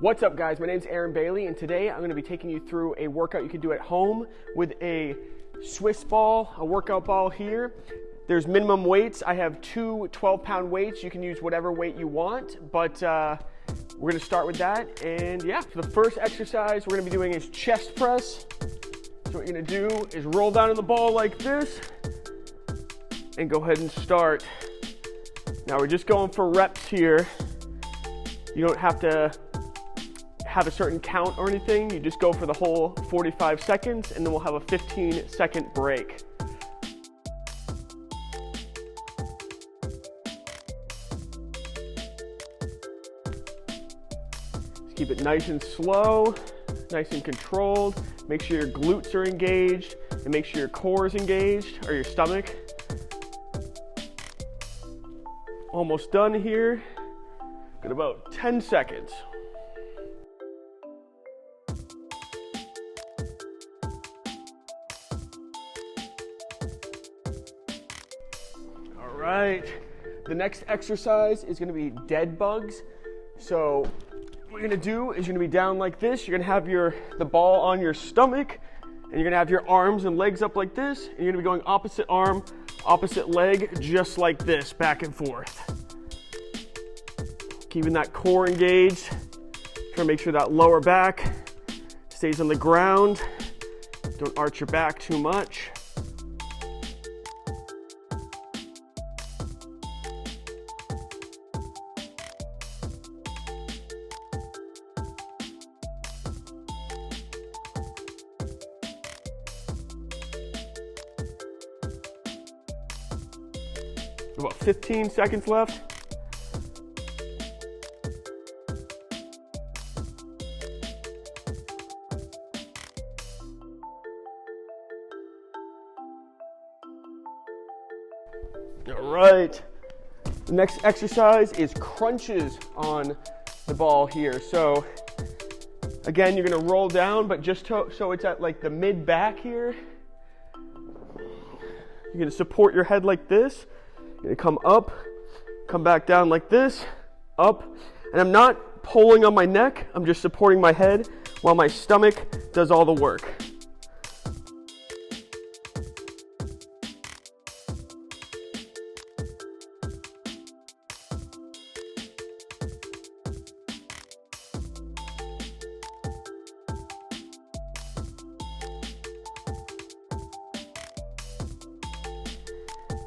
What's up guys, my name's Aaron Bailey and today I'm going to be taking you through a workout you can do at home with a Swiss ball, a workout ball here. There's minimum weights. I have two 12-pound weights. You can use whatever weight you want, but we're going to start with that. And yeah, so the first exercise we're going to be doing is chest press. So what you're going to do is roll down on the ball like this and go ahead and start. Now we're just going for reps here. You don't have to have a certain count or anything. You just go for the whole 45 seconds and then we'll have a 15-second break. Just keep it nice and slow, nice and controlled. Make sure your glutes are engaged and make sure your core is engaged, or your stomach. Almost done here. Got about 10 seconds. All right, the next exercise is going to be dead bugs. So what you're going to do is you're going to be down like this. You're going to have the ball on your stomach, and you're going to have your arms and legs up like this. And you're going to be going opposite arm, opposite leg, just like this, back and forth. Keeping that core engaged. Try to make sure that lower back stays on the ground. Don't arch your back too much. About 15 seconds left. All right, the next exercise is crunches on the ball here. So again, you're gonna roll down, but just so it's at like the mid back here. You're gonna support your head like this. You're gonna come up, come back down like this, up. And I'm not pulling on my neck, I'm just supporting my head while my stomach does all the work.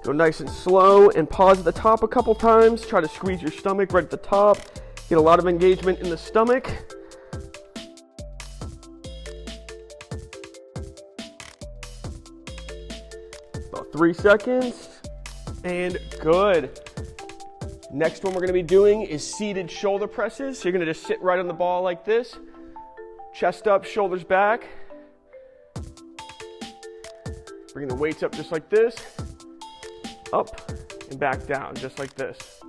Go nice and slow and pause at the top a couple times. Try to squeeze your stomach right at the top. Get a lot of engagement in the stomach. About 3 seconds. And good. Next one we're going to be doing is seated shoulder presses. So you're going to just sit right on the ball like this. Chest up, shoulders back. Bring the weights up just like this. Up and back down, just like this.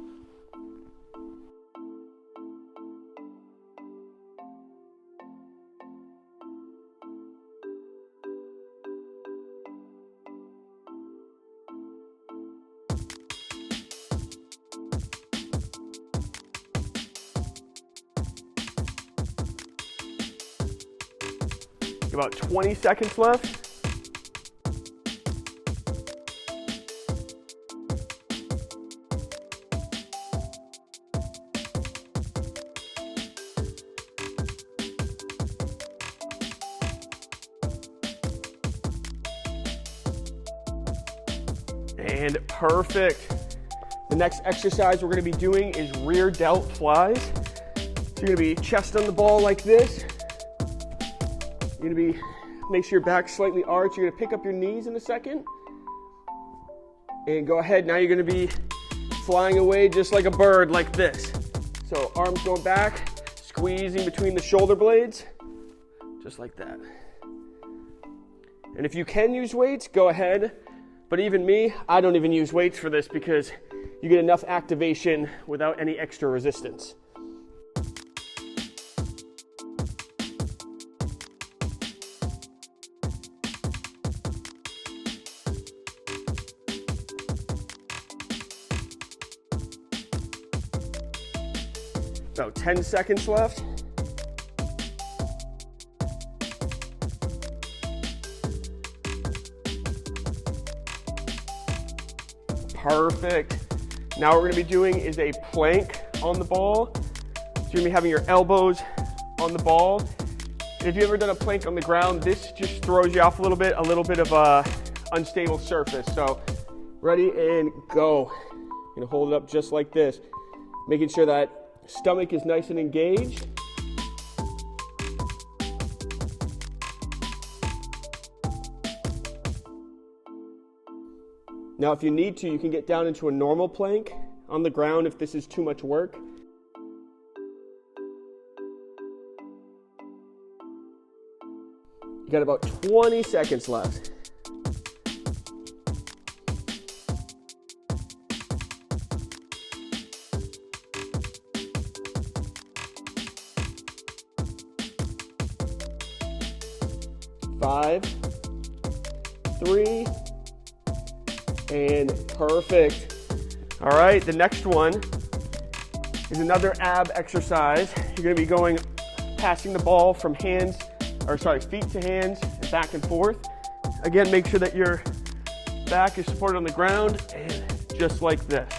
About 20 seconds left. And perfect. The next exercise we're going to be doing is rear delt flies. So you're going to be chest on the ball like this. You're going to make sure your back's slightly arched. You're going to pick up your knees in a second. And go ahead. Now you're going to be flying away just like a bird like this. So arms going back, squeezing between the shoulder blades, just like that. And if you can use weights, go ahead. But even me, I don't even use weights for this because you get enough activation without any extra resistance. About 10 seconds left. Perfect. Now what we're gonna be doing is a plank on the ball. So you're gonna be having your elbows on the ball. And if you've ever done a plank on the ground, this just throws you off a little bit of a unstable surface. So ready and go. You're gonna hold it up just like this, making sure that stomach is nice and engaged. Now, if you need to, you can get down into a normal plank on the ground if this is too much work. You got about 20 seconds left. Five, three, and perfect. All right, the next one is another ab exercise. You're gonna be passing the ball from feet to hands and back and forth. Again, make sure that your back is supported on the ground, and just like this.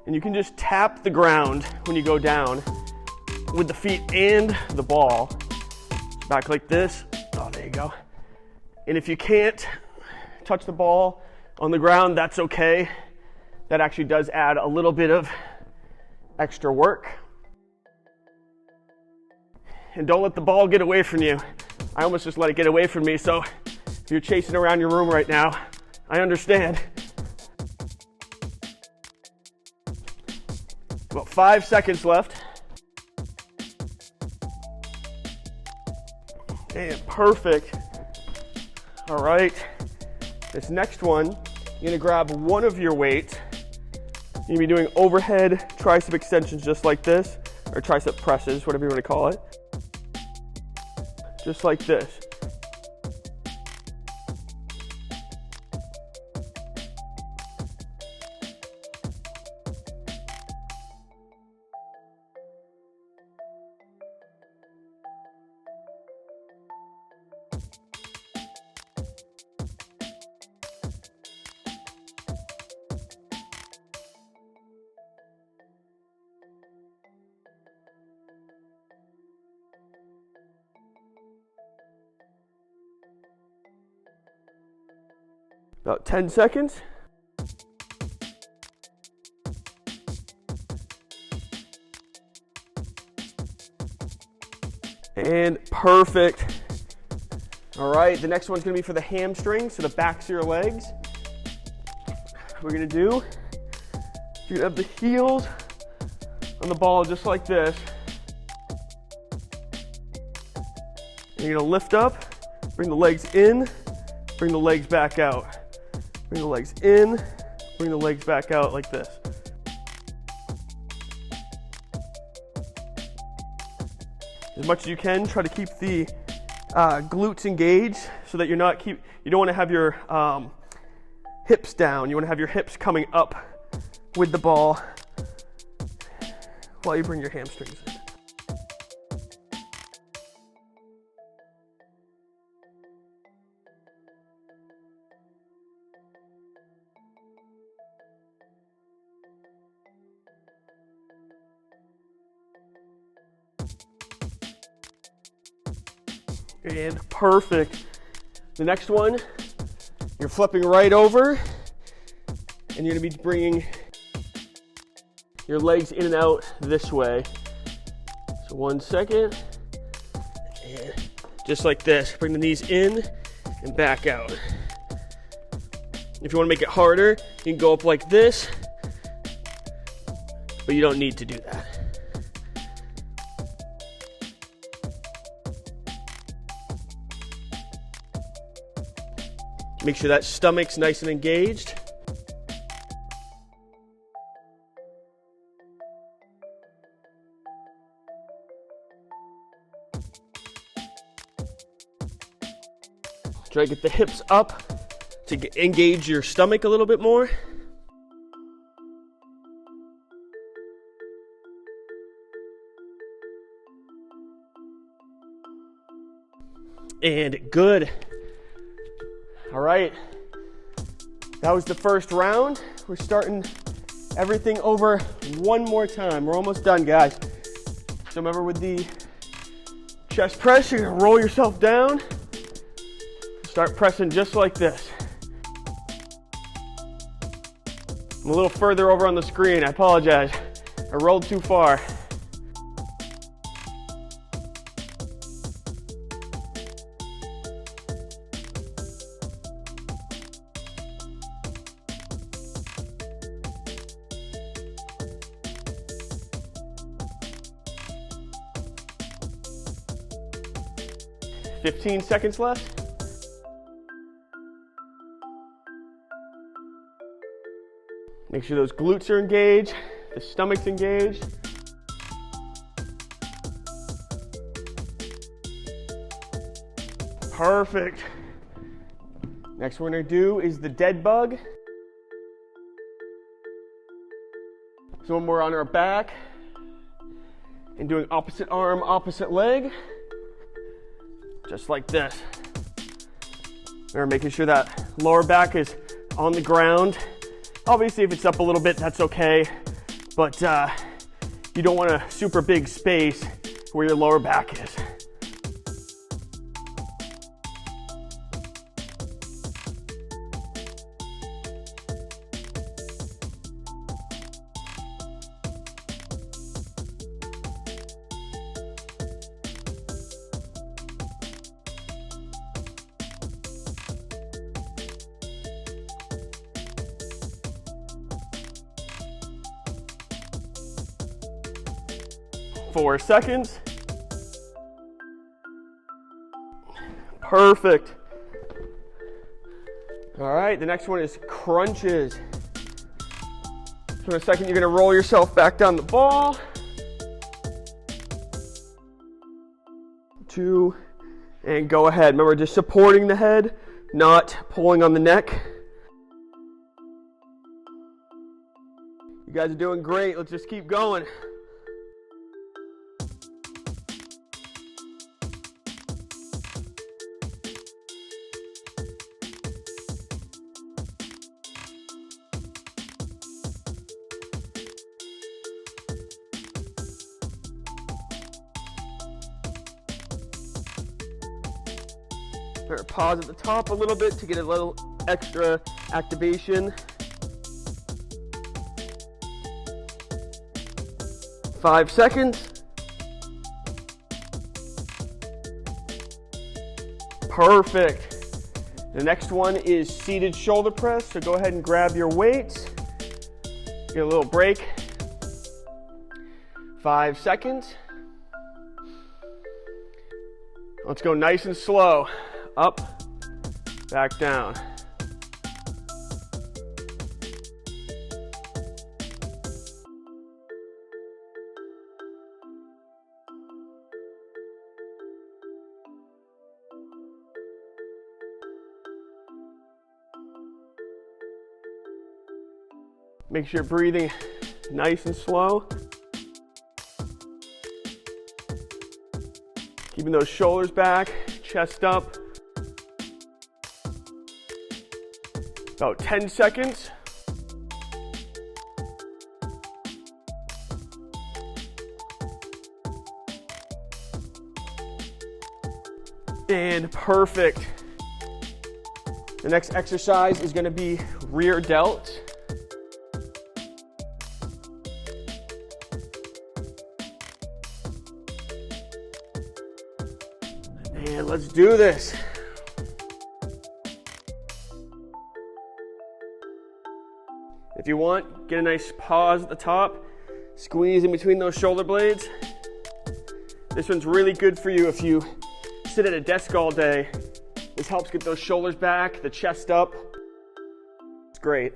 And you can just tap the ground when you go down with the feet and the ball. Back like this. Oh, there you go. And if you can't touch the ball on the ground, that's okay. That actually does add a little bit of extra work. And don't let the ball get away from you. I almost just let it get away from me, so if you're chasing around your room right now, I understand. About 5 seconds left. And perfect. All right. This next one, you're gonna grab one of your weights. You're gonna be doing overhead tricep extensions just like this, or tricep presses, whatever you wanna call it. Just like this. About 10 seconds. And perfect. All right, the next one's gonna be for the hamstrings, so the backs of your legs. What we're gonna do, you're gonna have the heels on the ball just like this. And you're gonna lift up, bring the legs in, bring the legs back out. Bring the legs in, bring the legs back out like this. As much as you can, try to keep the glutes engaged so that you don't want to have your hips down. You want to have your hips coming up with the ball while you bring your hamstrings in. And perfect. The next one, you're flipping right over, and you're gonna be bringing your legs in and out this way. So 1 second, and just like this, bring the knees in and back out. If you wanna make it harder, you can go up like this, but you don't need to do that. Make sure that stomach's nice and engaged. Try to get the hips up to engage your stomach a little bit more. And good. All right. That was the first round. We're starting everything over one more time. We're almost done, guys. So remember, with the chest press, you're gonna roll yourself down. Start pressing just like this. I'm a little further over on the screen. I apologize. I rolled too far. "15 seconds left. Make sure those glutes are engaged, the stomach's engaged. Perfect. Next we're gonna do is the dead bug. So when we're on our back and doing opposite arm, opposite leg, just like this. Remember, making sure that lower back is on the ground. Obviously, if it's up a little bit, that's okay, but you don't want a super big space where your lower back is. "4 seconds. Perfect. All right, the next one is crunches. So in a second, you're gonna roll yourself back down the ball. 2, and go ahead. Remember, just supporting the head, not pulling on the neck. You guys are doing great. Let's just keep going. Pause at the top a little bit to get a little extra activation. 5 seconds. Perfect. The next one is seated shoulder press. So go ahead and grab your weights. Get a little break. 5 seconds. Let's go nice and slow. Up, back down. Make sure you're breathing nice and slow. Keeping those shoulders back, chest up. About 10 seconds. And perfect. The next exercise is going to be rear delt. And let's do this. If you want, get a nice pause at the top, squeeze in between those shoulder blades. This one's really good for you if you sit at a desk all day. This helps get those shoulders back, the chest up. It's great.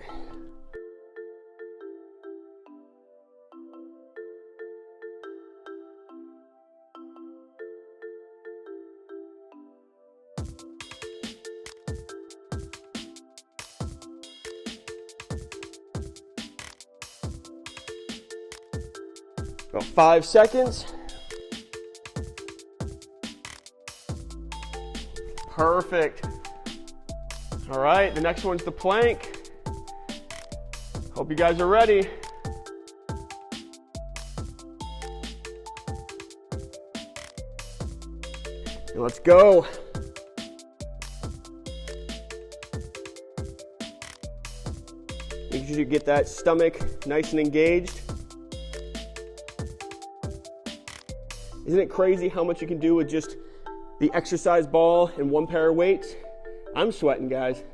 About 5 seconds. Perfect. All right, the next one's the plank. Hope you guys are ready. And let's go. Make sure you get that stomach nice and engaged. Isn't it crazy how much you can do with just the exercise ball and one pair of weights? I'm sweating, guys.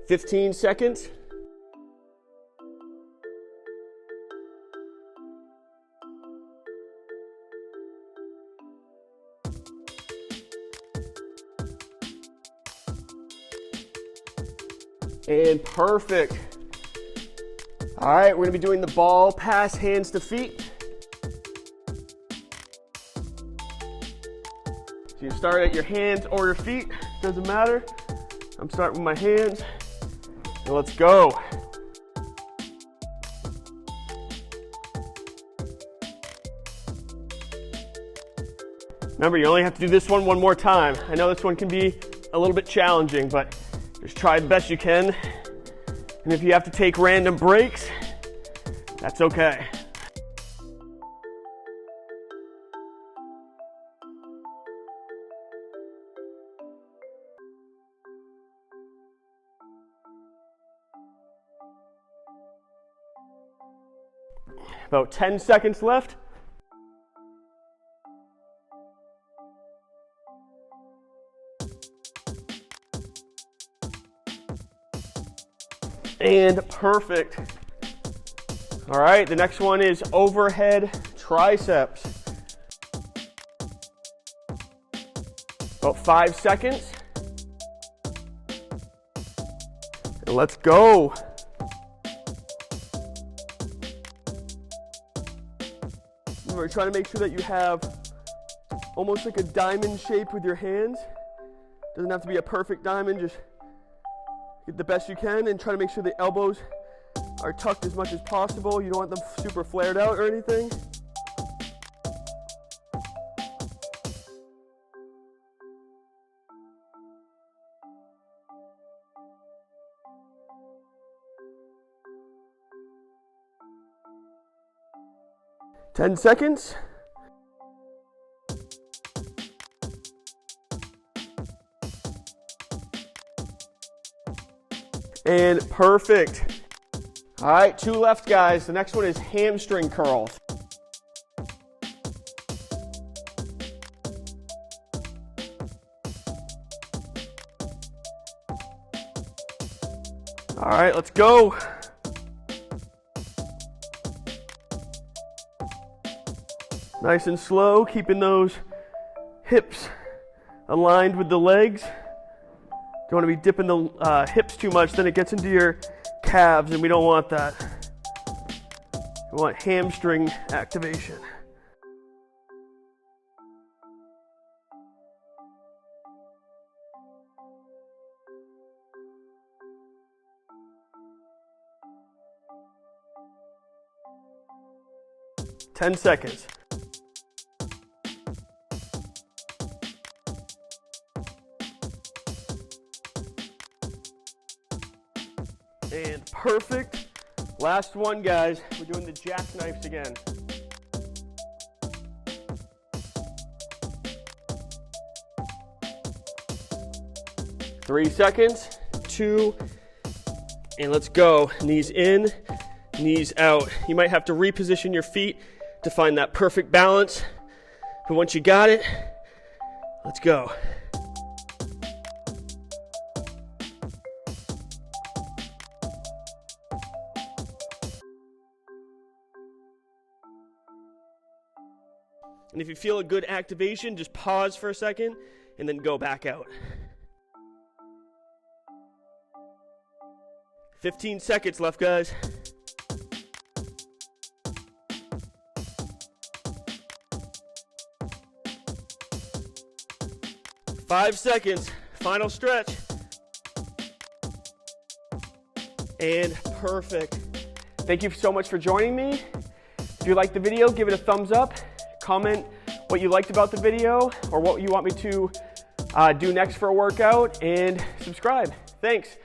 "15 seconds. And perfect. All right, we're gonna be doing the ball pass hands to feet. So you start at your hands or your feet, doesn't matter. I'm starting with my hands, and let's go. Remember, you only have to do this one more time. I know this one can be a little bit challenging, but just try the best you can. And if you have to take random breaks, that's okay. About 10 seconds left. And perfect. All right, the next one is overhead triceps. About 5 seconds. And let's go. Remember, try to make sure that you have almost like a diamond shape with your hands. Doesn't have to be a perfect diamond, just get the best you can and try to make sure the elbows are tucked as much as possible. You don't want them super flared out or anything. Ten seconds. And perfect. All right, 2 left, guys. The next one is hamstring curls. All right, let's go. Nice and slow, keeping those hips aligned with the legs. Don't want to be dipping the hips too much, then it gets into your calves, and we don't want that. We want hamstring activation. Ten seconds. And perfect. Last one, guys. We're doing the jackknives again. Three seconds, 2, and let's go. Knees in, knees out. You might have to reposition your feet to find that perfect balance, but once you got it, let's go. And if you feel a good activation, just pause for a second and then go back out. 15 seconds left, guys. Five seconds. Final stretch. and perfect. Thank you so much for joining me. If you liked the video, give it a thumbs up. Comment what you liked about the video or what you want me to do next for a workout, and subscribe. Thanks.